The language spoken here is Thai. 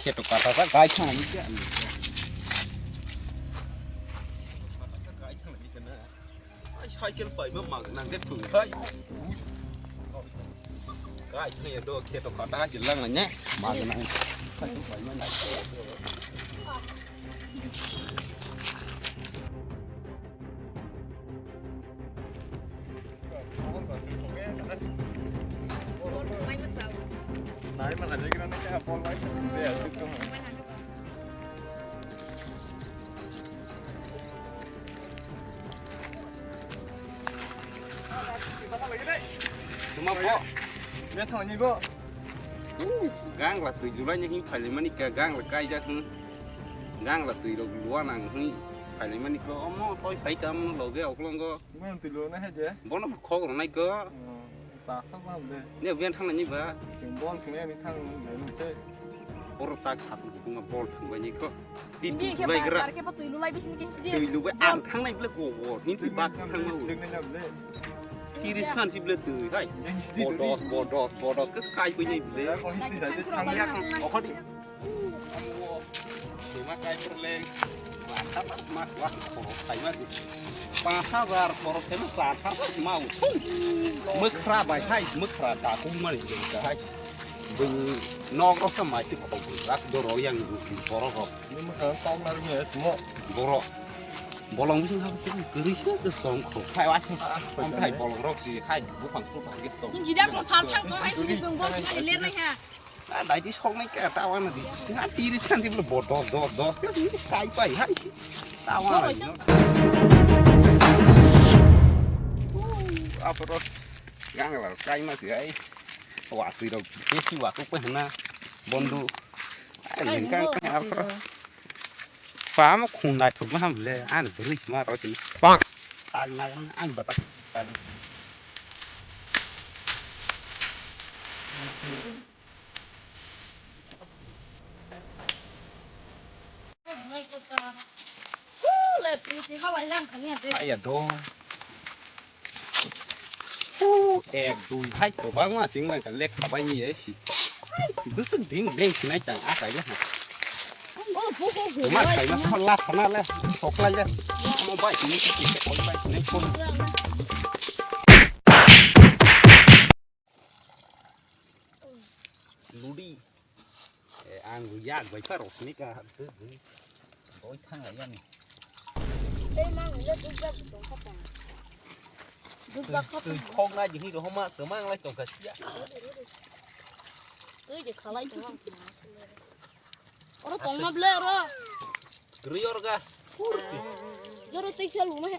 เขียดตกปลาสักไก่ช่างนี่แก่ใช่กินไปเมื่อหมักนางได้ฝืนเฮ้ยก็ไอ้ที่ตัวเขียดตกปลาได้จิ๋ลังอะไรเนี้ยมากันนั่งใช่กินไปเมื่อไหร่ไหนมันอะไรกันนี่แค่พอไว้เดี๋ยวตึกตรงไหนมาพ่อเนี่ยทางนี้ก็gang là từ dù lấy những phải lấy mấy cái gang là cây ra hơn gang là từ đầu lúa nàng hơi phải lấy mấy cái ống thôi phải cầm lò cái ốc luôn cơ mấy từ lúa này hết chứ bón nó khó còn này cơ sạc sắp lắm đấy nếu viên thằng này như vậy chừng bón chừng em thằng này mình chơi orang tak hati bunga bol banyak kok di dubai gerak di dubai am thang này bela go ni tu bat thang mau kiri kan si bela tu hai bodos ke kai punya bela thang dia kan oh di cuma kai perleng sangat mas wah koros kai mas 5,000 koros temas sangat mau mekra bai hai mekra tak kumar ini haiบึงนอกก็สมัยที่เขารักโดรยังบอรก็นี่มันต้องมาเนี่ยสมมติบอรบอลงไม่ใช่เขาเป็นกริชก็สองคนใครวะสิทำไทยบอลงรอกสิใครบุกฝั่งทุกฝั่งก็สองยิ่งจีได้ก็สามทั้งก็ให้ชีวิตบอลที่เล่นเลยค่ะได้ที่ช่องไม่แก่ตาวันนี้ถ้าตีดิฉันที่มันบอดดอสก็ใส่ไปให้ตาวันนี้เอาไปรถย่างอะไรใกล้มาสิไอ้ว่าคือเราเชื่อว่าทุกคนนะบนดูเหมือนกันครับฟ้ามันคงได้ถูกไหมครับเลยอันบริสุทธิ์มาเราจะปังตายมาอันบัดตายเลยปีที่เข้าไปนั่งกันเนี่ยไอ้ยาโดแอกดูให้ตัวบ้างว่าสิ่งมันกันเล็กเข้าไปนี่ไอ้สิดูสึกดิ้งเด้งที่ไหนจังอะไรเนี่ยตัวมาใส่มาทอดลาดขนาดแล้วตกเลยมาใบที่นี่กินไปคนไปที่ไหนคนดูดิอ่างยากไปแค่รถนี่ก็โอ้ยทั้งหลายอย่างได้มั่งเลือดดุดับตรงเข้าไปtừ không ra gì rồi không mà từ mang lại tổng cả xía chỉ khá lại chứ nó còn ngập lê rồi rồi ra rồi tích cho luôn hết